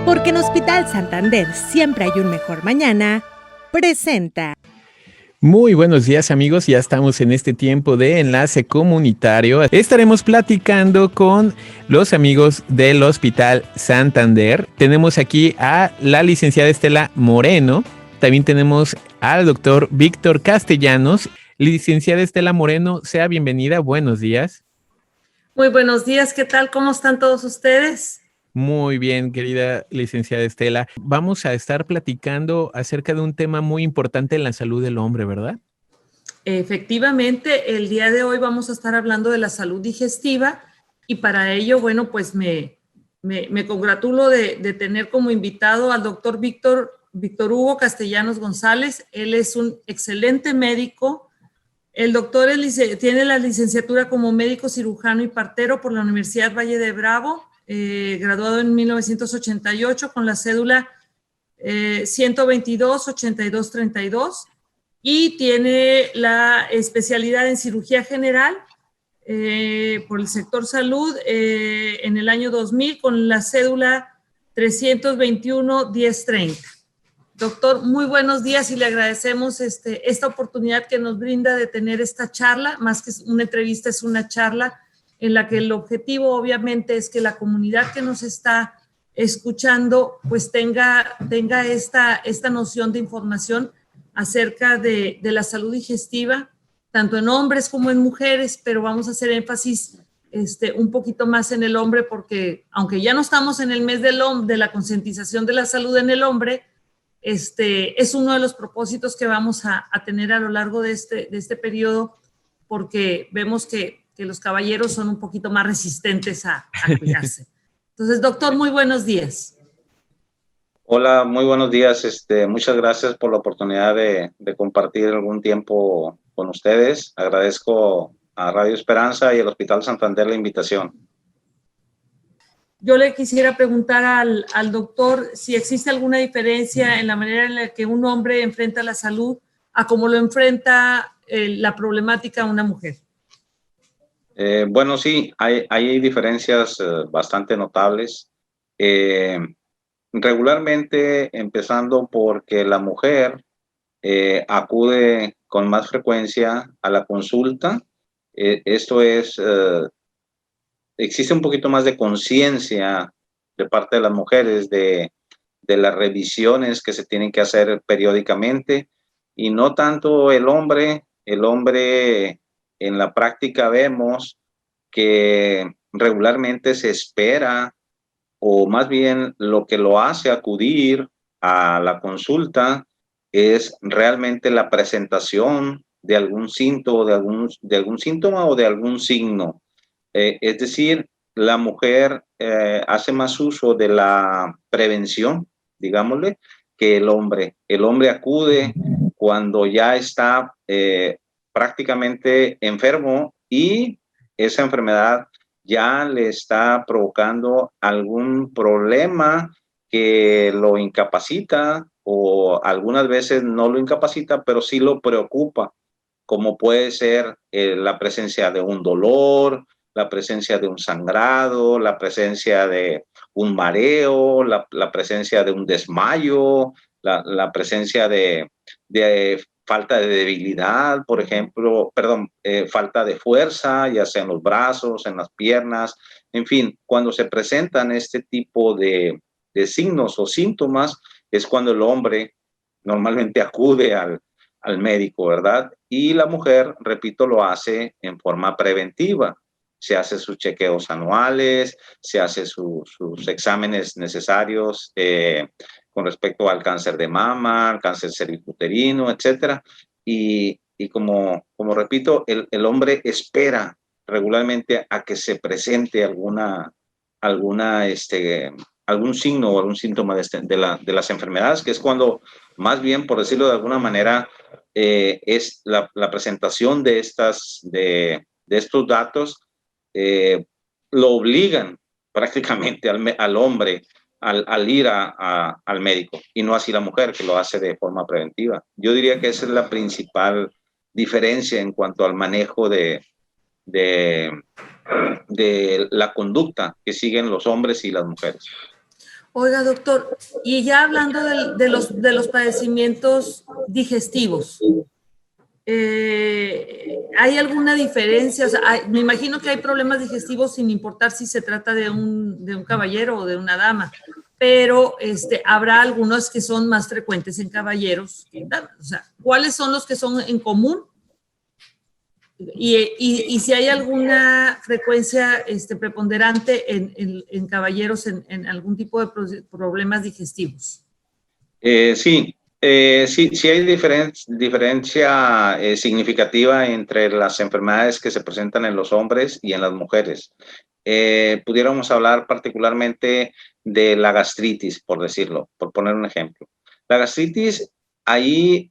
Porque en Hospital Santander siempre hay un mejor mañana, presenta. Muy buenos días amigos, ya estamos en este tiempo de enlace comunitario. Estaremos platicando con los amigos del Hospital Santander. Tenemos aquí a la licenciada Estela Moreno, también tenemos al doctor Víctor Castellanos. Licenciada Estela Moreno, sea bienvenida, buenos días. Muy buenos días, ¿qué tal? ¿Cómo están todos ustedes? Muy bien, querida licenciada Estela. Vamos a estar platicando acerca de un tema muy importante en la salud del hombre, ¿verdad? Efectivamente, el día de hoy vamos a estar hablando de la salud digestiva y para ello, bueno, pues me congratulo de tener como invitado al doctor Víctor Hugo Castellanos González. Él es un excelente médico. El doctor tiene la licenciatura como médico cirujano y partero por la Universidad Valle de Bravo, graduado en 1988 con la cédula 122-8232 y tiene la especialidad en cirugía general por el sector salud en el año 2000 con la cédula 321-1030. Doctor, muy buenos días y le agradecemos esta oportunidad que nos brinda de tener esta charla, más que una entrevista, es una charla en la que el objetivo obviamente es que la comunidad que nos está escuchando pues tenga esta noción de información acerca de la salud digestiva, tanto en hombres como en mujeres, pero vamos a hacer énfasis un poquito más en el hombre porque aunque ya no estamos en el mes de la concientización de la salud en el hombre, es uno de los propósitos que vamos a tener a lo largo de este periodo porque vemos que los caballeros son un poquito más resistentes a cuidarse. Entonces, doctor, muy buenos días. Hola, muy buenos días. Muchas gracias por la oportunidad de compartir algún tiempo con ustedes. Agradezco a Radio Esperanza y al Hospital Santander la invitación. Yo le quisiera preguntar al doctor si existe alguna diferencia en la manera en la que un hombre enfrenta la salud a cómo lo enfrenta la problemática una mujer. Bueno, sí, hay diferencias bastante notables. Regularmente empezando porque la mujer acude con más frecuencia a la consulta. Existe un poquito más de conciencia de parte de las mujeres de las revisiones que se tienen que hacer periódicamente y no tanto el hombre. El hombre en la práctica vemos que regularmente se espera, o más bien lo que lo hace acudir a la consulta es realmente la presentación de algún síntoma, de algún síntoma o de algún signo. Es decir, la mujer hace más uso de la prevención, digámosle, que el hombre. El hombre acude cuando ya está prácticamente enfermo y esa enfermedad ya le está provocando algún problema que lo incapacita o algunas veces no lo incapacita, pero sí lo preocupa, como puede ser la presencia de un dolor, la presencia de un sangrado, la presencia de un mareo, la presencia de un desmayo, la presencia de falta de debilidad, por ejemplo, falta de fuerza, ya sea en los brazos, en las piernas, en fin, cuando se presentan este tipo de signos o síntomas, es cuando el hombre normalmente acude al médico, ¿verdad? Y la mujer, repito, lo hace en forma preventiva. Se hace sus chequeos anuales, se hace sus exámenes necesarios con respecto al cáncer de mama, al cáncer cervicuterino, etcétera. Y como repito, el hombre espera regularmente a que se presente algún signo o algún síntoma de las enfermedades, que es cuando, más bien, por decirlo de alguna manera, es la presentación de estos datos, lo obligan prácticamente al hombre al ir al médico, y no así la mujer, que lo hace de forma preventiva. Yo diría que esa es la principal diferencia en cuanto al manejo de la conducta que siguen los hombres y las mujeres. Oiga, doctor, y ya hablando de los padecimientos digestivos, ¿hay alguna diferencia? O sea, me imagino que hay problemas digestivos sin importar si se trata de un caballero o de una dama, pero habrá algunos que son más frecuentes en caballeros que en damas. O sea, ¿cuáles son los que son en común? Y si hay alguna frecuencia preponderante en caballeros en algún tipo de problemas digestivos. Sí, sí hay diferencia significativa entre las enfermedades que se presentan en los hombres y en las mujeres. Pudiéramos hablar particularmente de la gastritis, por decirlo, por poner un ejemplo. La gastritis ahí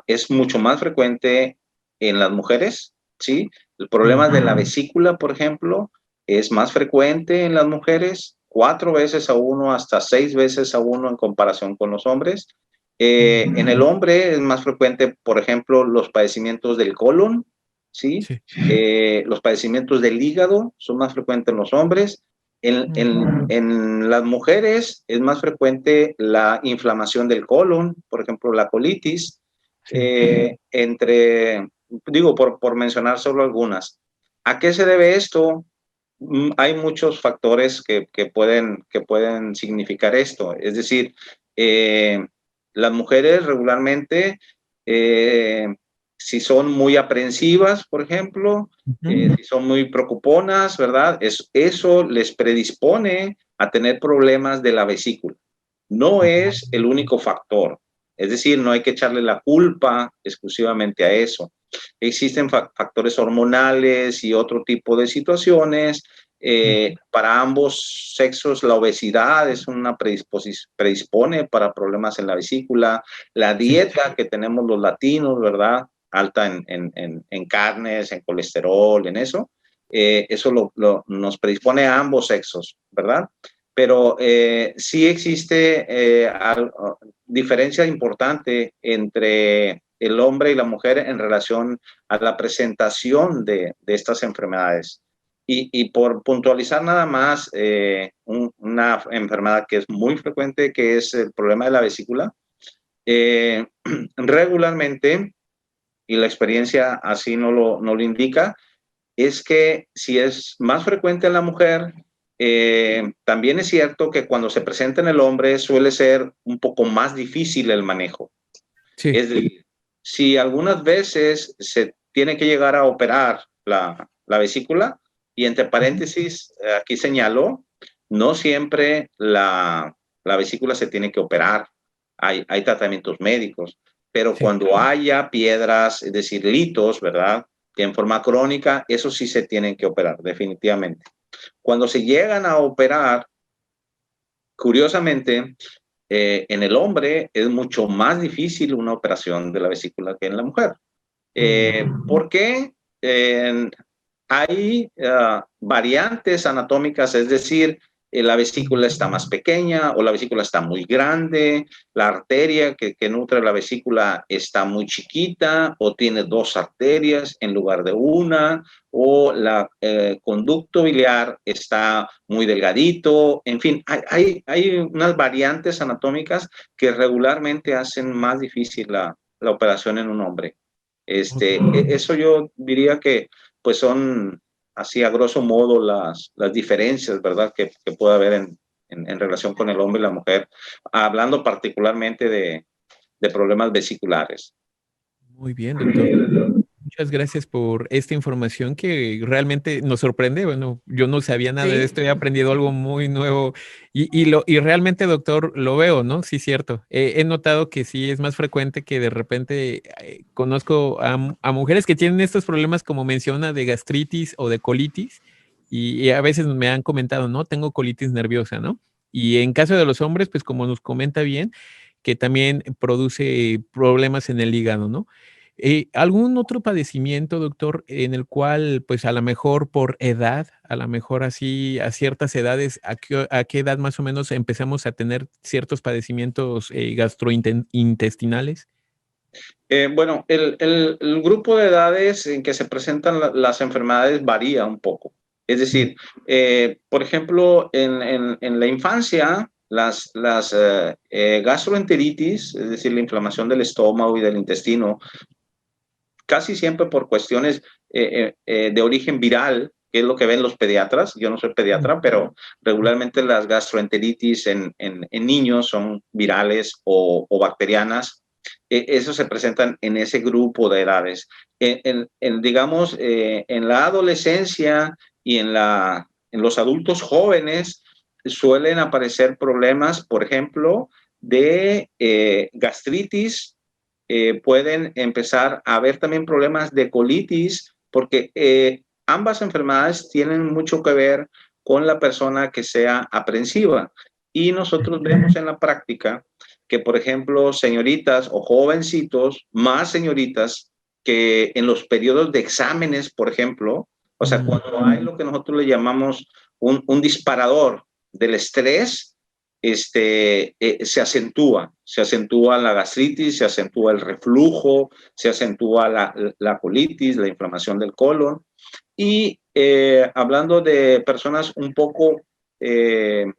es mucho más frecuente en las mujeres, ¿sí? El problema de la vesícula, por ejemplo, es más frecuente en las mujeres, 4 veces a 1 hasta 6 veces a 1 en comparación con los hombres. En el hombre es más frecuente, por ejemplo, los padecimientos del colon, ¿sí? Sí. Los padecimientos del hígado son más frecuentes en los hombres. En las mujeres es más frecuente la inflamación del colon, por ejemplo, la colitis, Sí. por mencionar solo algunas. ¿A qué se debe esto? Hay muchos factores que pueden significar esto. Es decir, las mujeres regularmente, si son muy aprensivas, por ejemplo, si son muy preocuponas, ¿verdad? Eso les predispone a tener problemas de la vesícula. No es el único factor. Es decir, no hay que echarle la culpa exclusivamente a eso. Existen factores hormonales y otro tipo de situaciones. Para ambos sexos, la obesidad es una predispone para problemas en la vesícula. La dieta que tenemos los latinos, ¿verdad? Alta en carnes, en colesterol, en eso. Eso nos predispone a ambos sexos, ¿verdad? Pero sí existe diferencia importante entre el hombre y la mujer en relación a la presentación de estas enfermedades. Y por puntualizar nada más, una enfermedad que es muy frecuente, que es el problema de la vesícula, regularmente, y la experiencia así no lo indica, es que si es más frecuente en la mujer, también es cierto que cuando se presenta en el hombre suele ser un poco más difícil el manejo. Sí. Es decir, si algunas veces se tiene que llegar a operar la vesícula, y entre paréntesis, aquí señalo, no siempre la vesícula se tiene que operar. Hay tratamientos médicos, pero Sí. cuando haya piedras, es decir, litos, ¿verdad? Que en forma crónica, eso sí se tienen que operar, definitivamente. Cuando se llegan a operar, curiosamente, en el hombre es mucho más difícil una operación de la vesícula que en la mujer. ¿Por qué? Hay variantes anatómicas, es decir, la vesícula está más pequeña o la vesícula está muy grande, la arteria que nutre la vesícula está muy chiquita o tiene 2 arterias en lugar de una, o la conducto biliar está muy delgadito. En fin, hay unas variantes anatómicas que regularmente hacen más difícil la operación en un hombre. Eso yo diría que pues son así a grosso modo las diferencias, ¿verdad? Que puede haber en relación con el hombre y la mujer, hablando particularmente de problemas vesiculares. Muy bien, doctor. Muchas gracias por esta información que realmente nos sorprende. Bueno, yo no sabía nada de Sí. esto, he aprendido algo muy nuevo y realmente, doctor, lo veo, ¿no? Sí, cierto. He notado que sí es más frecuente que de repente conozco a mujeres que tienen estos problemas, como menciona, de gastritis o de colitis y a veces me han comentado, no, tengo colitis nerviosa, ¿no? Y en caso de los hombres, pues como nos comenta bien, que también produce problemas en el hígado, ¿no? ¿Algún otro padecimiento, doctor, en el cual, pues a lo mejor por edad, a lo mejor así a ciertas edades, a qué edad más o menos empezamos a tener ciertos padecimientos gastrointestinales? Bueno, el grupo de edades en que se presentan las enfermedades varía un poco. Es decir, por ejemplo, en la infancia, las gastroenteritis, es decir, la inflamación del estómago y del intestino, casi siempre por cuestiones de origen viral, que es lo que ven los pediatras. Yo no soy pediatra, pero regularmente las gastroenteritis en niños son virales o bacterianas. Eso se presentan en ese grupo de edades. Digamos, en la adolescencia y en los adultos jóvenes suelen aparecer problemas, por ejemplo, de gastritis. Pueden empezar a haber también problemas de colitis, porque ambas enfermedades tienen mucho que ver con la persona que sea aprensiva. Y nosotros vemos en la práctica que, por ejemplo, señoritas o jovencitos, más señoritas, que en los periodos de exámenes, por ejemplo, o sea, cuando hay lo que nosotros le llamamos un disparador del estrés, se acentúa la gastritis, se acentúa el reflujo, se acentúa la colitis, la inflamación del colon. Y hablando de personas un poco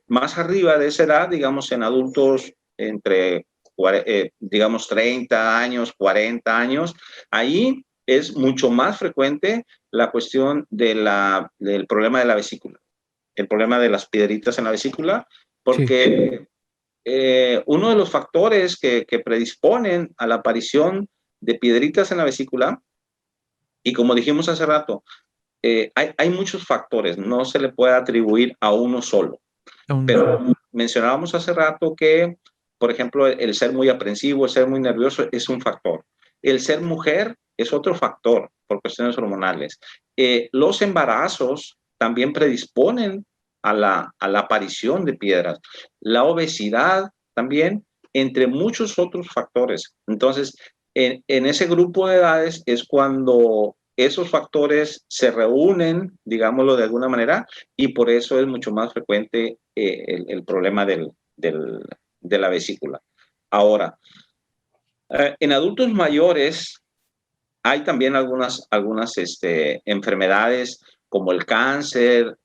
más arriba de esa edad, digamos en adultos entre, digamos, 30 años, 40 años, ahí es mucho más frecuente la cuestión del problema de la vesícula, el problema de las piedritas en la vesícula, porque uno de los factores que predisponen a la aparición de piedritas en la vesícula, y como dijimos hace rato, hay muchos factores, no se le puede atribuir a uno solo. Pero mencionábamos hace rato que, por ejemplo, el ser muy aprensivo, el ser muy nervioso es un factor. El ser mujer es otro factor por cuestiones hormonales. Los embarazos también predisponen a la aparición de piedras. La obesidad también, entre muchos otros factores. Entonces, en ese grupo de edades es cuando esos factores se reúnen, digámoslo de alguna manera, y por eso es mucho más frecuente el problema de la vesícula. Ahora, en adultos mayores hay también algunas enfermedades como el cáncer,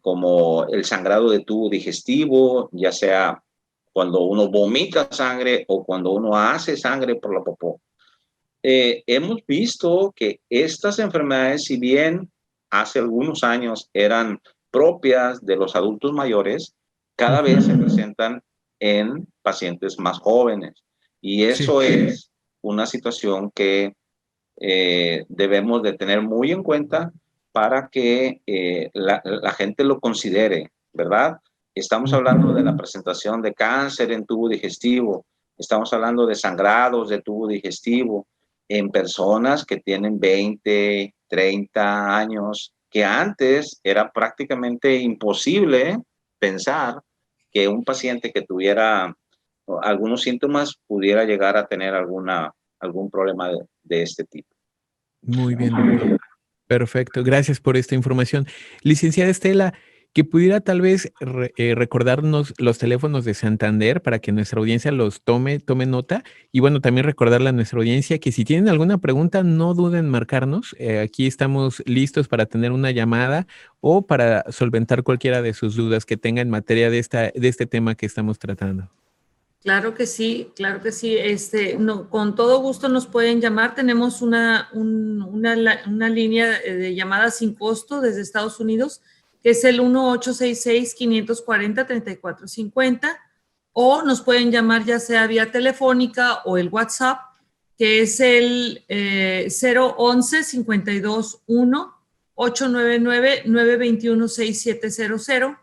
como el sangrado de tubo digestivo, ya sea cuando uno vomita sangre o cuando uno hace sangre por la popó. Hemos visto que estas enfermedades, si bien hace algunos años eran propias de los adultos mayores, cada vez se presentan en pacientes más jóvenes. Y eso es una situación que debemos de tener muy en cuenta para que la gente lo considere, ¿verdad? Estamos hablando de la presentación de cáncer en tubo digestivo, estamos hablando de sangrados de tubo digestivo en personas que tienen 20, 30 años, que antes era prácticamente imposible pensar que un paciente que tuviera algunos síntomas pudiera llegar a tener algún problema de este tipo. Muy bien, doctor. Perfecto, gracias por esta información. Licenciada Estela, que pudiera tal vez recordarnos los teléfonos de Santander para que nuestra audiencia los tome nota. Y bueno, también recordarle a nuestra audiencia que si tienen alguna pregunta, no duden en marcarnos. Aquí estamos listos para tener una llamada o para solventar cualquiera de sus dudas que tenga en materia de este tema que estamos tratando. Claro que sí, claro que sí. Con todo gusto nos pueden llamar. Tenemos una línea de llamadas sin costo desde Estados Unidos, que es el 1-866-540-3450, o nos pueden llamar ya sea vía telefónica o el WhatsApp, que es el 011-52-1-899-921-6700.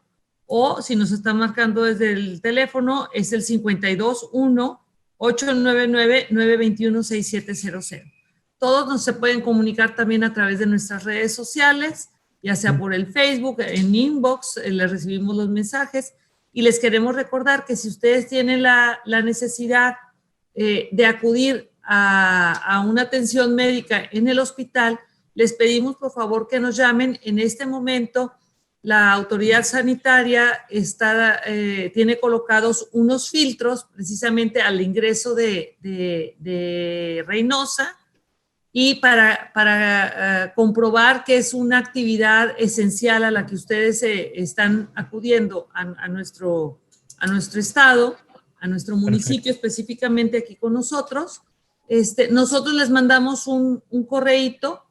O si nos están marcando desde el teléfono, es el 52-1-899-921-6700. Todos se pueden comunicar también a través de nuestras redes sociales, ya sea por el Facebook, en inbox, les recibimos los mensajes. Y les queremos recordar que si ustedes tienen la necesidad de acudir a una atención médica en el hospital, les pedimos por favor que nos llamen en este momento. La autoridad sanitaria tiene colocados unos filtros precisamente al ingreso de Reynosa, y para comprobar que es una actividad esencial a la que ustedes están acudiendo a nuestro a nuestro estado, a nuestro municipio, específicamente aquí con nosotros. Nosotros les mandamos un correíto,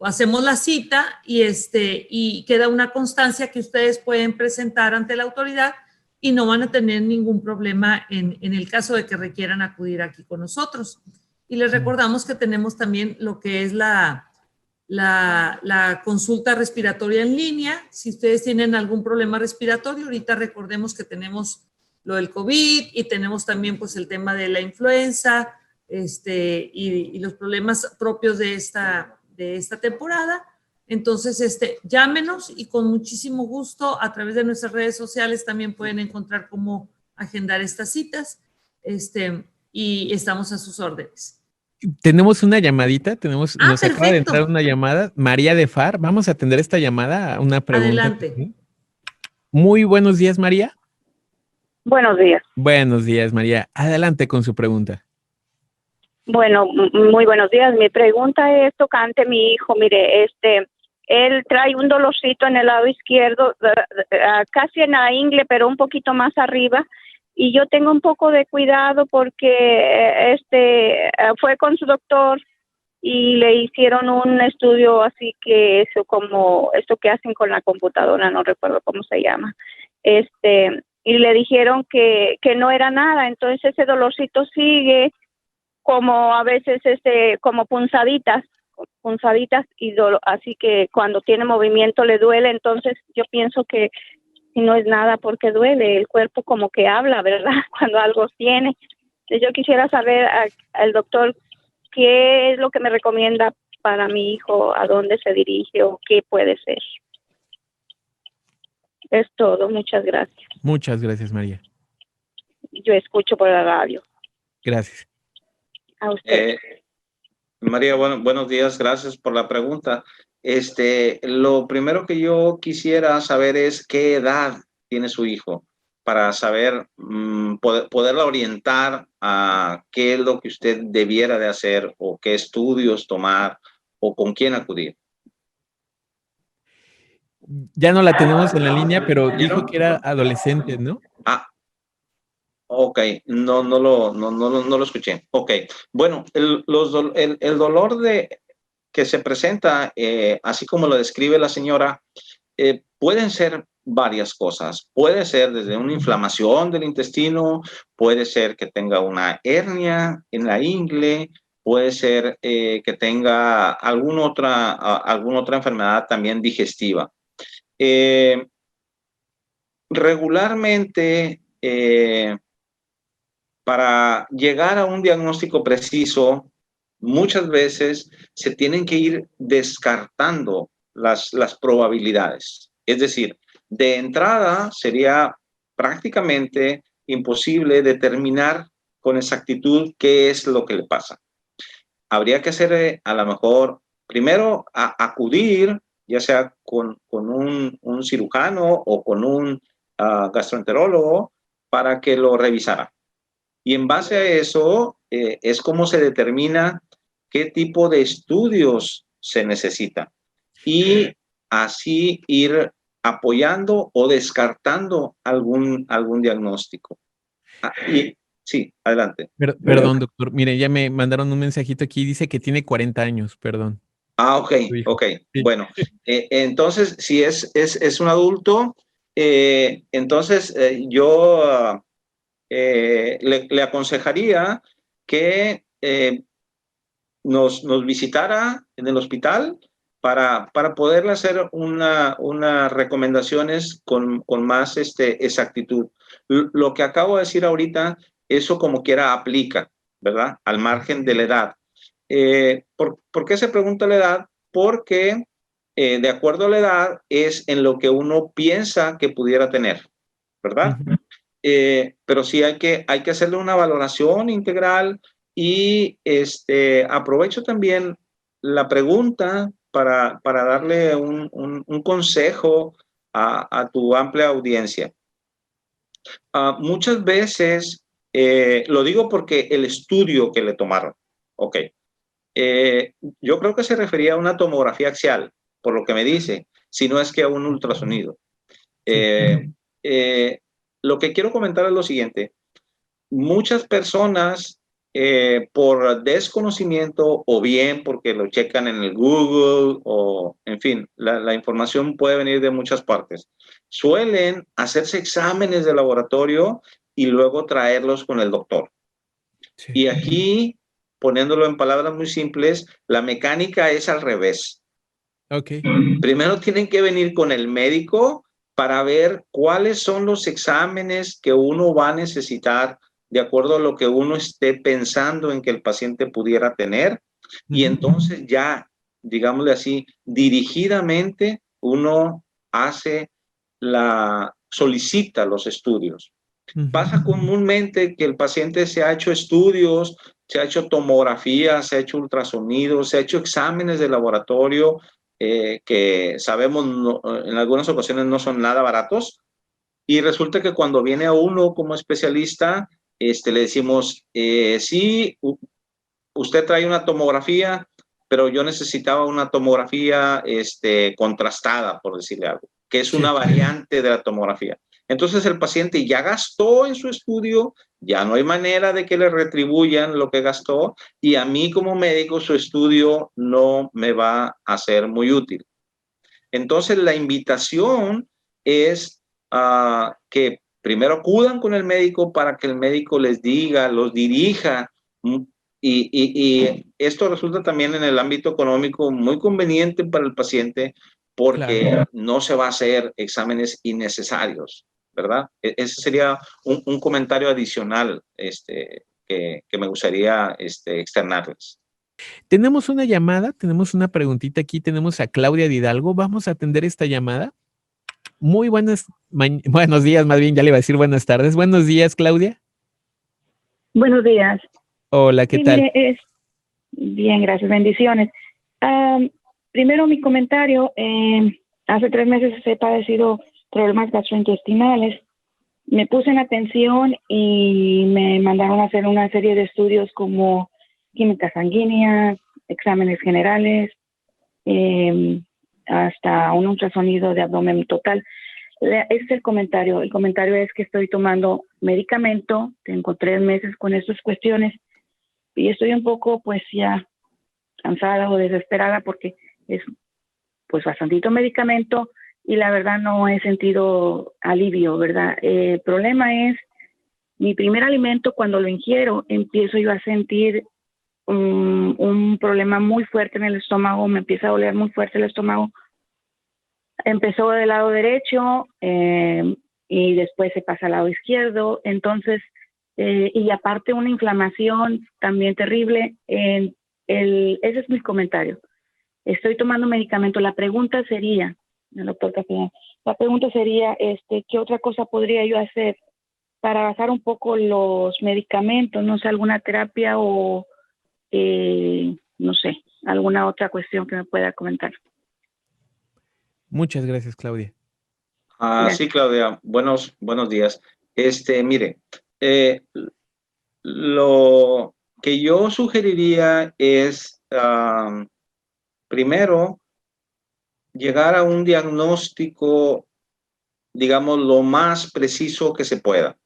hacemos la cita y queda una constancia que ustedes pueden presentar ante la autoridad y no van a tener ningún problema en el caso de que requieran acudir aquí con nosotros. Y les recordamos que tenemos también lo que es la consulta respiratoria en línea. Si ustedes tienen algún problema respiratorio, ahorita recordemos que tenemos lo del COVID y tenemos también pues el tema de la influenza y los problemas propios de esta temporada. Entonces, llámenos y con muchísimo gusto a través de nuestras redes sociales también pueden encontrar cómo agendar estas citas y estamos a sus órdenes. Tenemos una llamadita, nos acaba de perfecto. entrar una llamada, María de Far, vamos a atender esta llamada, una pregunta. Adelante. Muy buenos días, María. Buenos días. Buenos días, María. Adelante con su pregunta. Bueno, muy buenos días. Mi pregunta es tocante a mi hijo. Mire, él trae un dolorcito en el lado izquierdo, casi en la ingle, pero un poquito más arriba. Y yo tengo un poco de cuidado porque fue con su doctor y le hicieron un estudio así que eso como esto que hacen con la computadora, no recuerdo cómo se llama. Y le dijeron que no era nada. Entonces ese dolorcito sigue como a veces como punzaditas y así que cuando tiene movimiento le duele. Entonces yo pienso que si no es nada porque duele, el cuerpo como que habla, ¿verdad? Cuando algo tiene. Entonces yo quisiera saber al doctor qué es lo que me recomienda para mi hijo, a dónde se dirige o qué puede ser. Es todo, muchas gracias. Muchas gracias, María. Yo escucho por la radio. Gracias. A usted. María, buenos días, gracias por la pregunta. Lo primero que yo quisiera saber es qué edad tiene su hijo para saber, poderla orientar a qué es lo que usted debiera de hacer o qué estudios tomar o con quién acudir. Ya no la tenemos en la línea, pero dijo que era adolescente, ¿no? Ok, no lo escuché. Ok, bueno, el dolor que se presenta, así como lo describe la señora, pueden ser varias cosas. Puede ser desde una inflamación del intestino, puede ser que tenga una hernia en la ingle, puede ser que tenga alguna otra enfermedad también digestiva. Regularmente, para llegar a un diagnóstico preciso, muchas veces se tienen que ir descartando las probabilidades. Es decir, de entrada sería prácticamente imposible determinar con exactitud qué es lo que le pasa. Habría que hacer, a lo mejor, primero acudir, ya sea con un cirujano o con un gastroenterólogo para que lo revisara. Y en base a eso es como se determina qué tipo de estudios se necesita. Y así ir apoyando o descartando algún diagnóstico. Sí, adelante. Perdón, doctor. Mire, ya me mandaron un mensajito aquí. Dice que tiene 40 años, perdón. Ok. Sí. Bueno, entonces, si es un adulto, entonces yo le aconsejaría que nos visitara en el hospital para poderle hacer unas recomendaciones con más exactitud. Lo que acabo de decir ahorita, eso como quiera aplica, ¿verdad? Al margen de la edad. ¿Por qué se pregunta la edad? Porque de acuerdo a la edad es en lo que uno piensa que pudiera tener, ¿verdad? Pero sí hay que hacerle una valoración integral y aprovecho también la pregunta para darle un consejo a tu amplia audiencia. Muchas veces, lo digo porque el estudio que le tomaron, ok, yo creo que se refería a una tomografía axial, por lo que me dice, si no es que a un ultrasonido. lo que quiero comentar es lo siguiente. Muchas personas, por desconocimiento o bien porque lo checan en el Google o, en fin, la información puede venir de muchas partes, suelen hacerse exámenes de laboratorio y luego traerlos con el doctor. Sí. Y aquí, poniéndolo en palabras muy simples, la mecánica es al revés. Ok. Primero tienen que venir con el médico para ver cuáles son los exámenes que uno va a necesitar de acuerdo a lo que uno esté pensando en que el paciente pudiera tener. Y entonces ya, digámosle así, dirigidamente uno solicita los estudios. Pasa comúnmente que el paciente se ha hecho estudios, se ha hecho tomografía, se ha hecho ultrasonido, se ha hecho exámenes de laboratorio que sabemos en algunas ocasiones no son nada baratos, y resulta que cuando viene a uno como especialista, le decimos, sí, usted trae una tomografía, pero yo necesitaba una tomografía contrastada, por decirle algo, que es una variante de la tomografía. Entonces el paciente ya gastó en su estudio, ya no hay manera de que le retribuyan lo que gastó, y a mí como médico su estudio no me va a ser muy útil. Entonces la invitación es que primero acudan con el médico para que el médico les diga, los dirija, y esto resulta también en el ámbito económico muy conveniente para el paciente porque no se va a hacer exámenes innecesarios, ¿verdad? Ese sería un comentario adicional que me gustaría externarles. Tenemos una llamada, tenemos una preguntita aquí, tenemos a Claudia de Hidalgo. Vamos a atender esta llamada. Muy buenos días, más bien, ya le iba a decir buenas tardes. Buenos días, Claudia. Buenos días. Hola, ¿qué Sí, tal? mire, bien, gracias, bendiciones. Primero mi comentario, hace 3 meses he padecido problemas gastrointestinales. Me puse en atención y me mandaron a hacer una serie de estudios como química sanguínea, exámenes generales, hasta un ultrasonido de abdomen total. Ese es el comentario. El comentario es que estoy tomando medicamento, tengo 3 meses con estas cuestiones y estoy un poco pues ya cansada o desesperada porque es pues bastantito medicamento y la verdad no he sentido alivio, ¿verdad? El problema es mi primer alimento, cuando lo ingiero empiezo yo a sentir un problema muy fuerte en el estómago, me empieza a doler muy fuerte el estómago. Empezó del lado derecho y después se pasa al lado izquierdo, entonces, y aparte una inflamación también terrible. Ese es mi comentario. Estoy tomando medicamento. La pregunta sería, el doctor Capellán, ¿qué otra cosa podría yo hacer para bajar un poco los medicamentos? No sé, alguna terapia o, no sé, alguna otra cuestión que me pueda comentar. Muchas gracias, Claudia. Sí, Claudia, buenos días. Mire, lo que yo sugeriría es, primero, llegar a un diagnóstico, digamos, lo más preciso que se pueda.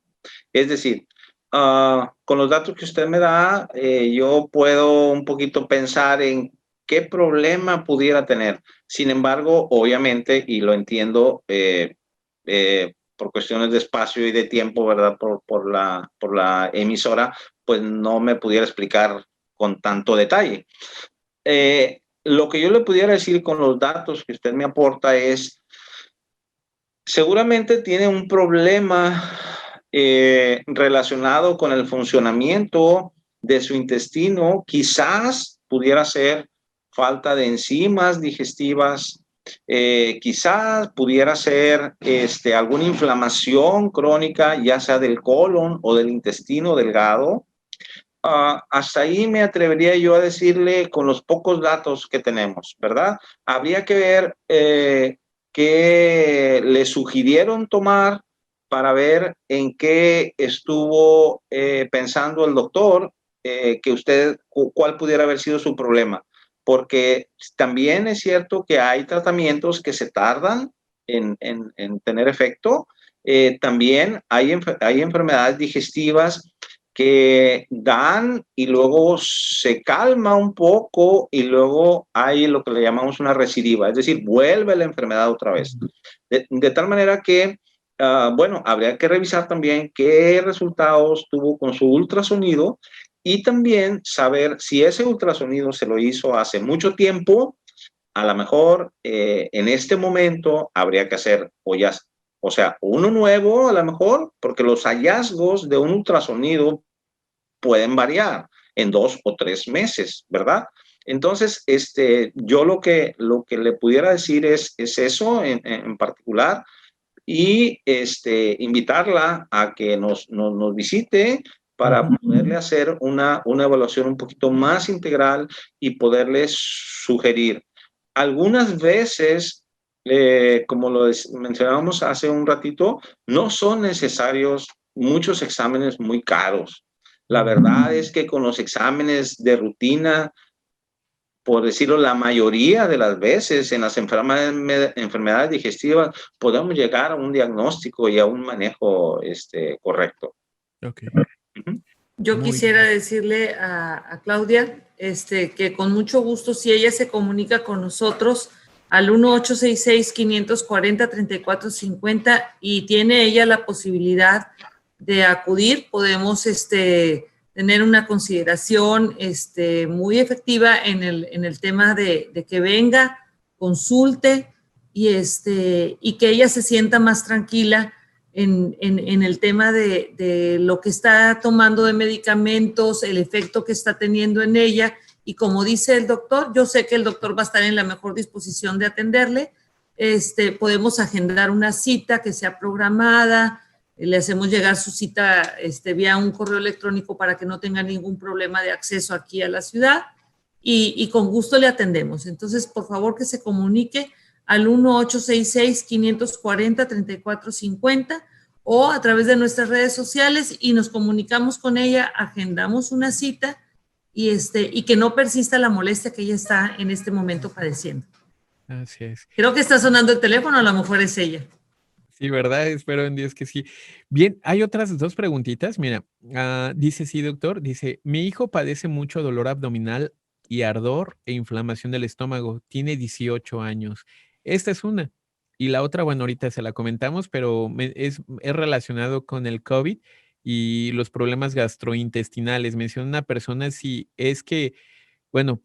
Es decir, con los datos que usted me da, yo puedo un poquito pensar en qué problema pudiera tener. Sin embargo, obviamente, y lo entiendo, por cuestiones de espacio y de tiempo, ¿verdad? Por la emisora, pues no me pudiera explicar con tanto detalle. Lo que yo le pudiera decir con los datos que usted me aporta es, seguramente tiene un problema relacionado con el funcionamiento de su intestino. Quizás pudiera ser falta de enzimas digestivas, quizás pudiera ser alguna inflamación crónica, ya sea del colon o del intestino delgado. Hasta ahí me atrevería yo a decirle con los pocos datos que tenemos, ¿verdad? Habría que ver qué le sugirieron tomar para ver en qué estuvo pensando el doctor, cuál pudiera haber sido su problema. Porque también es cierto que hay tratamientos que se tardan en tener efecto También hay enfermedades digestivas que dan y luego se calma un poco y luego hay lo que le llamamos una recidiva, es decir, vuelve la enfermedad otra vez. De tal manera que, bueno, habría que revisar también qué resultados tuvo con su ultrasonido y también saber si ese ultrasonido se lo hizo hace mucho tiempo. A lo mejor en este momento habría que hacer o sea, uno nuevo a lo mejor, porque los hallazgos de un ultrasonido pueden variar en 2 o 3 meses, ¿verdad? Entonces, yo lo que le pudiera decir es eso en particular y invitarla a que nos visite para poderle hacer una evaluación un poquito más integral y poderle sugerir. Algunas veces, como lo mencionábamos hace un ratito, no son necesarios muchos exámenes muy caros. La verdad es que con los exámenes de rutina, por decirlo, la mayoría de las veces en las enfermedades digestivas podemos llegar a un diagnóstico y a un manejo correcto. Ok. Yo Muy quisiera bien. decirle a Claudia que con mucho gusto, si ella se comunica con nosotros al 1-866-540-3450 y tiene ella la posibilidad de acudir, podemos tener una consideración muy efectiva en el tema de que venga, consulte y que ella se sienta más tranquila en el tema de lo que está tomando de medicamentos, el efecto que está teniendo en ella. Y como dice el doctor, yo sé que el doctor va a estar en la mejor disposición de atenderle. Podemos agendar una cita que sea programada, le hacemos llegar su cita vía un correo electrónico para que no tenga ningún problema de acceso aquí a la ciudad y con gusto le atendemos. Entonces, por favor, que se comunique al 1-866-540-3450 o a través de nuestras redes sociales y nos comunicamos con ella, agendamos una cita y que no persista la molestia que ella está en este momento padeciendo. Así es. Creo que está sonando el teléfono, a lo mejor es ella. Sí, ¿verdad? Espero en Dios que sí. Bien, hay otras 2 preguntitas. Mira, dice, sí, doctor, dice, mi hijo padece mucho dolor abdominal y ardor e inflamación del estómago. Tiene 18 años. Esta es una. Y la otra, bueno, ahorita se la comentamos, pero es relacionado con el COVID y los problemas gastrointestinales. Menciona una persona si es que, bueno,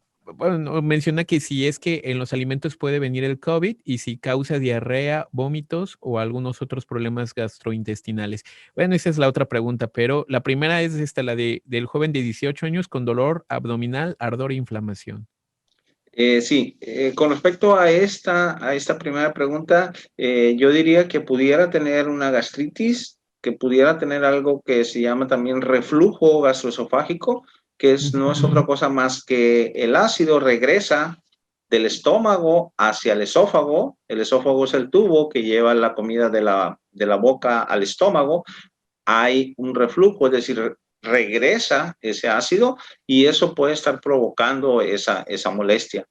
menciona que si es que en los alimentos puede venir el COVID y si causa diarrea, vómitos o algunos otros problemas gastrointestinales. Bueno, esa es la otra pregunta, pero la primera es la del joven de 18 años con dolor abdominal, ardor e inflamación. Sí, con respecto a esta primera pregunta, yo diría que pudiera tener una gastritis, que pudiera tener algo que se llama también reflujo gastroesofágico, que no es otra cosa más que el ácido regresa del estómago hacia el esófago. El esófago es el tubo que lleva la comida de la boca al estómago. Hay un reflujo, es decir, regresa ese ácido y eso puede estar provocando esa molestia.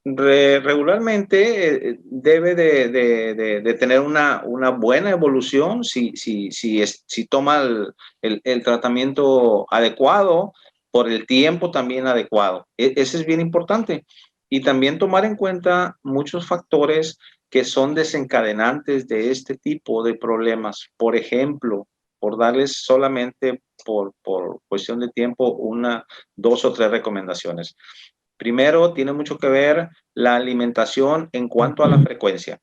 Regularmente debe de tener una buena evolución si toma el tratamiento adecuado por el tiempo también adecuado. Ese es bien importante. Y también tomar en cuenta muchos factores que son desencadenantes de este tipo de problemas. Por ejemplo, por darles solamente por cuestión de tiempo 1, 2 o 3 recomendaciones. Primero, tiene mucho que ver la alimentación en cuanto a la frecuencia.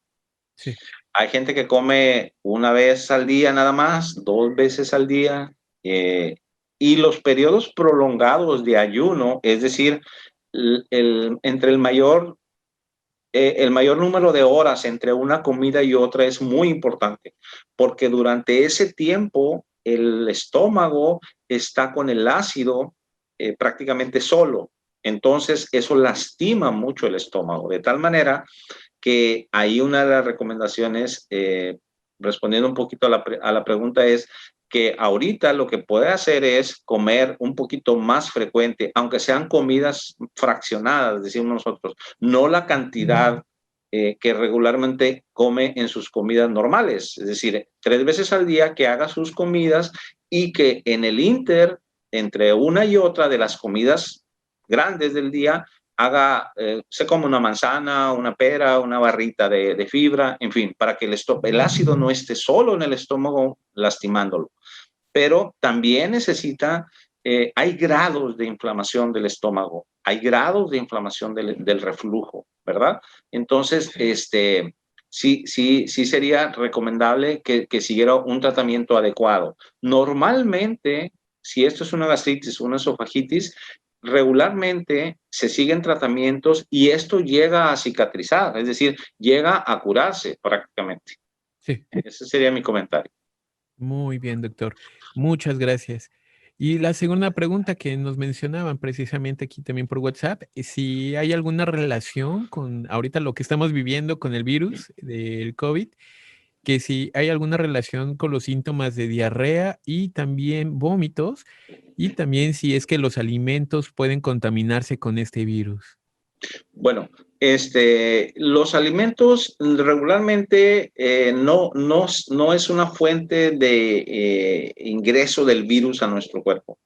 Sí. Hay gente que come 1 vez al día nada más, 2 veces al día, y los periodos prolongados de ayuno, es decir, entre el mayor número de horas entre una comida y otra es muy importante, porque durante ese tiempo el estómago está con el ácido prácticamente solo. Entonces, eso lastima mucho el estómago, de tal manera que ahí una de las recomendaciones, respondiendo un poquito a la pregunta, es que ahorita lo que puede hacer es comer un poquito más frecuente, aunque sean comidas fraccionadas, decimos nosotros, no la cantidad que regularmente come en sus comidas normales, es decir, 3 veces al día que haga sus comidas y que en el inter, entre una y otra de las comidas grandes del día, se come una manzana, una pera, una barrita de fibra, en fin, para que el ácido no esté solo en el estómago lastimándolo. Pero también hay grados de inflamación del estómago, hay grados de inflamación del reflujo, ¿verdad? Entonces, sí sería recomendable que siguiera un tratamiento adecuado. Normalmente, si esto es una gastritis, una esofagitis, regularmente se siguen tratamientos y esto llega a cicatrizar, es decir, llega a curarse prácticamente. Sí. Ese sería mi comentario. Muy bien, doctor. Muchas gracias. Y la segunda pregunta que nos mencionaban precisamente aquí también por WhatsApp, si hay alguna relación con ahorita lo que estamos viviendo con el virus del COVID, que si hay alguna relación con los síntomas de diarrea y también vómitos, y también si es que los alimentos pueden contaminarse con este virus. Bueno, los alimentos regularmente no es una fuente de ingreso del virus a nuestro cuerpo,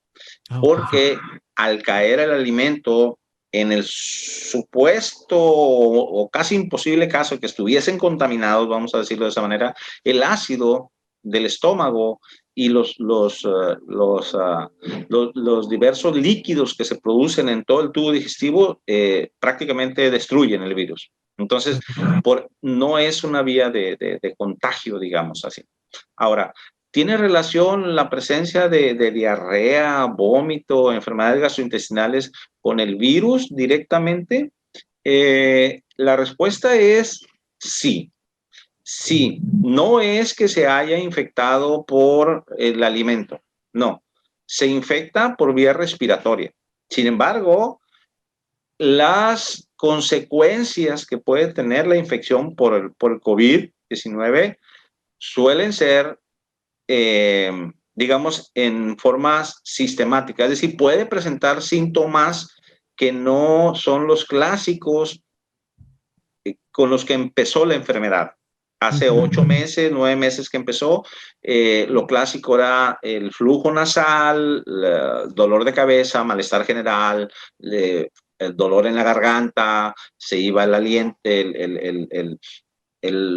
porque al caer el alimento en el supuesto o casi imposible caso que estuviesen contaminados, vamos a decirlo de esa manera, el ácido del estómago y los diversos líquidos que se producen en todo el tubo digestivo prácticamente destruyen el virus. Entonces, no es una vía de contagio, digamos así. Ahora, ¿tiene relación la presencia de diarrea, vómito, enfermedades gastrointestinales con el virus directamente? La respuesta es sí. Sí, no es que se haya infectado por el alimento, no, se infecta por vía respiratoria. Sin embargo, las consecuencias que puede tener la infección por el COVID-19 suelen ser, digamos, en formas sistemáticas, es decir, puede presentar síntomas que no son los clásicos con los que empezó la enfermedad. Hace 8 meses, 9 meses que empezó, lo clásico era el flujo nasal, dolor de cabeza, malestar general, el dolor en la garganta, se iba el aliento, el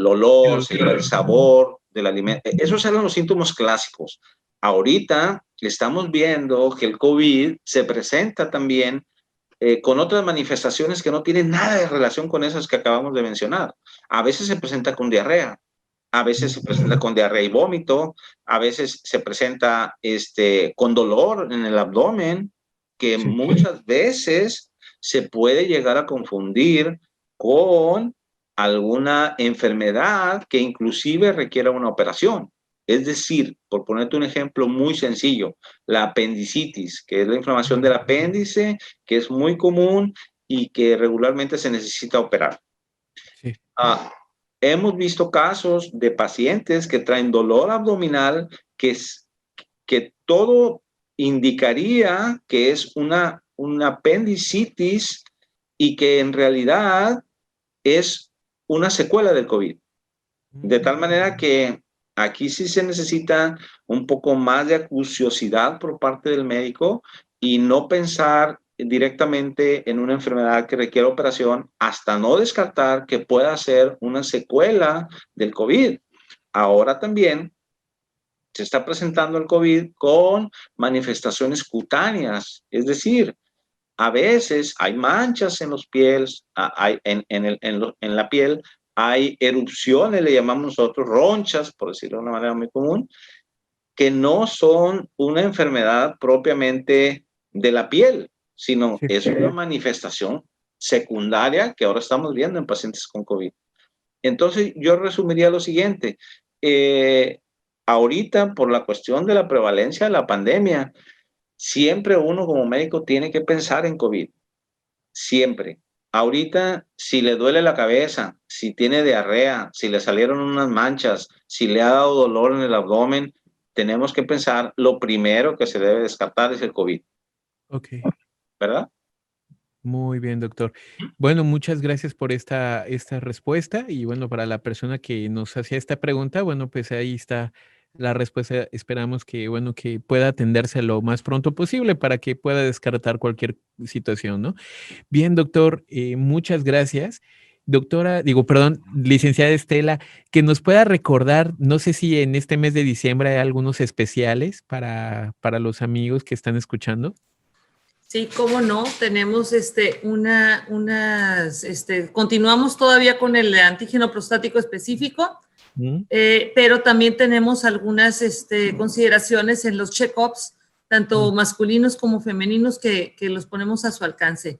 olor, se iba el sabor del alimento. Esos eran los síntomas clásicos. Ahorita estamos viendo que el COVID se presenta también con otras manifestaciones que no tienen nada de relación con esas que acabamos de mencionar. A veces se presenta con diarrea, a veces se presenta con diarrea y vómito, a veces se presenta con dolor en el abdomen, que muchas veces se puede llegar a confundir con alguna enfermedad que inclusive requiera una operación. Es decir, por ponerte un ejemplo muy sencillo, la apendicitis, que es la inflamación del apéndice, que es muy común y que regularmente se necesita operar. Sí. Hemos visto casos de pacientes que traen dolor abdominal que todo indicaría que es una apendicitis y que en realidad es una secuela del COVID. De tal manera que aquí sí se necesita un poco más de acuciosidad por parte del médico y no pensar directamente en una enfermedad que requiere operación hasta no descartar que pueda ser una secuela del COVID. Ahora también se está presentando el COVID con manifestaciones cutáneas, es decir, a veces hay manchas en los pieles, en la piel, hay erupciones, le llamamos nosotros ronchas, por decirlo de una manera muy común, que no son una enfermedad propiamente de la piel, sino es una manifestación secundaria que ahora estamos viendo en pacientes con COVID. Entonces, yo resumiría lo siguiente. Ahorita, por la cuestión de la prevalencia de la pandemia, siempre uno como médico tiene que pensar en COVID. Siempre. Ahorita, si le duele la cabeza, si tiene diarrea, si le salieron unas manchas, si le ha dado dolor en el abdomen, tenemos que pensar, lo primero que se debe descartar es el COVID. Ok. ¿Verdad? Muy bien, doctor. Bueno, muchas gracias por esta respuesta y bueno, para la persona que nos hacía esta pregunta, bueno, pues ahí está la respuesta. Esperamos que, bueno, que pueda atenderse lo más pronto posible para que pueda descartar cualquier situación, ¿no? Bien, doctor, muchas gracias. Doctora, digo, perdón, licenciada Estela, que nos pueda recordar, no sé si en este mes de diciembre hay algunos especiales para los amigos que están escuchando. Sí, cómo no, tenemos continuamos todavía con el antígeno prostático específico, ¿Mm? pero también tenemos algunas consideraciones en los check-ups, tanto Mm. masculinos como femeninos, que los ponemos a su alcance.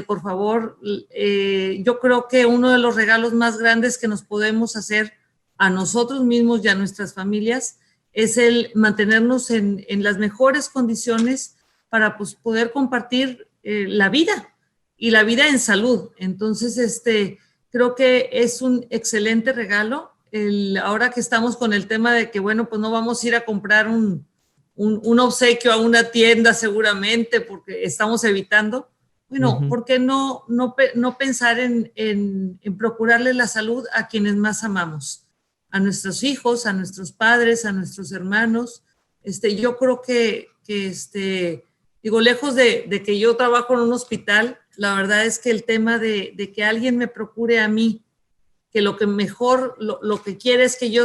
Por favor, yo creo que uno de los regalos más grandes que nos podemos hacer a nosotros mismos y a nuestras familias es el mantenernos en las mejores condiciones para pues, poder compartir la vida y la vida en salud. Entonces, creo que es un excelente regalo. Ahora que estamos con el tema de que, bueno, pues no vamos a ir a comprar un obsequio a una tienda seguramente porque estamos evitando. Bueno, Ujú. ¿por qué no pensar en procurarle la salud a quienes más amamos? A nuestros hijos, a nuestros padres, a nuestros hermanos. Yo creo que digo, lejos de que yo trabajo en un hospital, la verdad es que el tema de que alguien me procure a mí, que lo que mejor, lo que quiere es que yo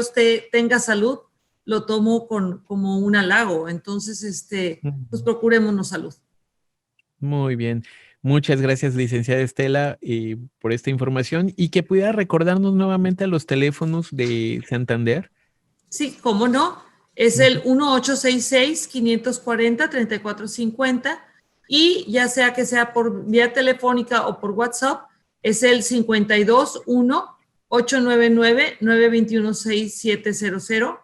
tenga salud, lo tomo como un halago. Entonces, pues procurémonos salud. Muy bien. Muchas gracias, licenciada Estela, por esta información y que pudiera recordarnos nuevamente a los teléfonos de Santander. Sí, cómo no. Es Ujú. el 1866-540-3450 y ya sea que sea por vía telefónica o por WhatsApp, es el 521-899-921-6700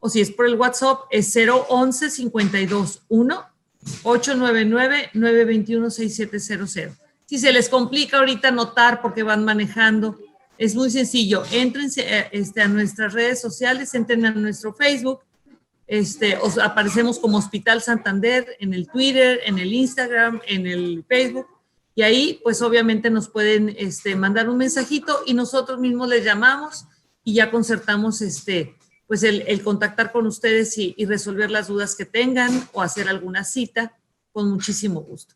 o si es por el WhatsApp es 011-521-899-921-6700. Si se les complica ahorita anotar porque van manejando, es muy sencillo. Entren a nuestras redes sociales, entren a nuestro Facebook. Aparecemos como Hospital Santander en el Twitter, en el Instagram, en el Facebook. Y ahí, pues obviamente nos pueden mandar un mensajito y nosotros mismos les llamamos y ya concertamos pues el contactar con ustedes y resolver las dudas que tengan o hacer alguna cita con muchísimo gusto.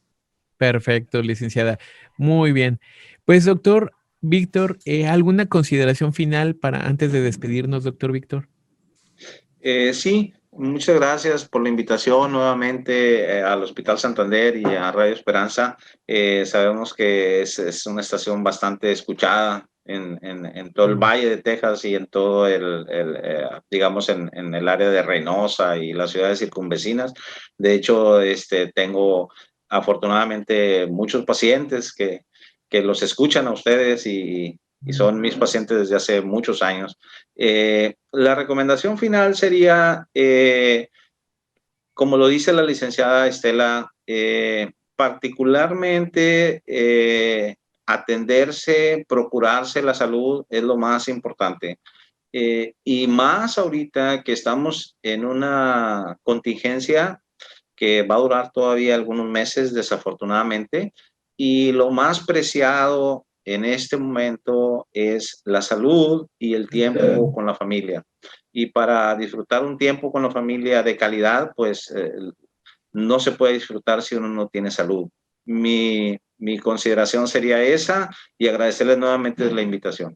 Perfecto, licenciada. Muy bien. Pues, doctor Víctor, ¿alguna consideración final para antes de despedirnos, doctor Víctor? Sí, muchas gracias por la invitación nuevamente al Hospital Santander y a Radio Esperanza. Sabemos que es una estación bastante escuchada en todo el Valle de Texas y en todo digamos, en el área de Reynosa y las ciudades circunvecinas. De hecho, tengo afortunadamente muchos pacientes que los escuchan a ustedes y son mis pacientes desde hace muchos años. La recomendación final sería, como lo dice la licenciada Estela, particularmente atenderse, procurarse la salud es lo más importante. Y más ahorita que estamos en una contingencia que va a durar todavía algunos meses, desafortunadamente, y lo más preciado en este momento es la salud y el tiempo con la familia. Y para disfrutar un tiempo con la familia de calidad, pues no se puede disfrutar si uno no tiene salud. Mi consideración sería esa y agradecerles nuevamente la invitación.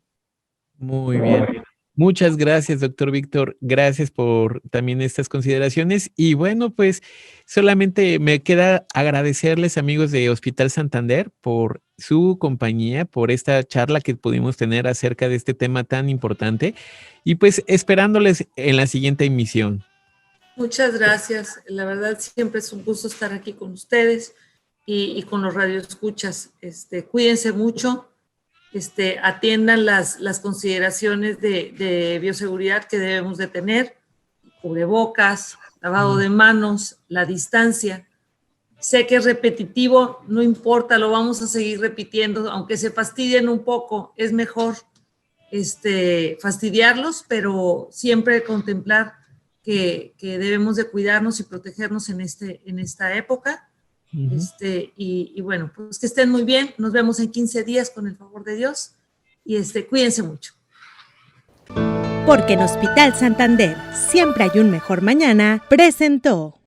Muy bien. Muchas gracias, doctor Víctor. Gracias por también estas consideraciones. Y bueno, pues solamente me queda agradecerles, amigos de Hospital Santander, por su compañía, por esta charla que pudimos tener acerca de este tema tan importante. Y pues esperándoles en la siguiente emisión. Muchas gracias. La verdad siempre es un gusto estar aquí con ustedes y con los radioescuchas. Cuídense mucho, atiendan las consideraciones de bioseguridad que debemos de tener, cubrebocas, lavado de manos, la distancia. Sé que es repetitivo, no importa, lo vamos a seguir repitiendo, aunque se fastidien un poco, es mejor fastidiarlos, pero siempre contemplar que debemos de cuidarnos y protegernos en esta época. Ujú. Y bueno, pues que estén muy bien. Nos vemos en 15 días con el favor de Dios. Y cuídense mucho. Porque en Hospital Santander siempre hay un mejor mañana, presentó.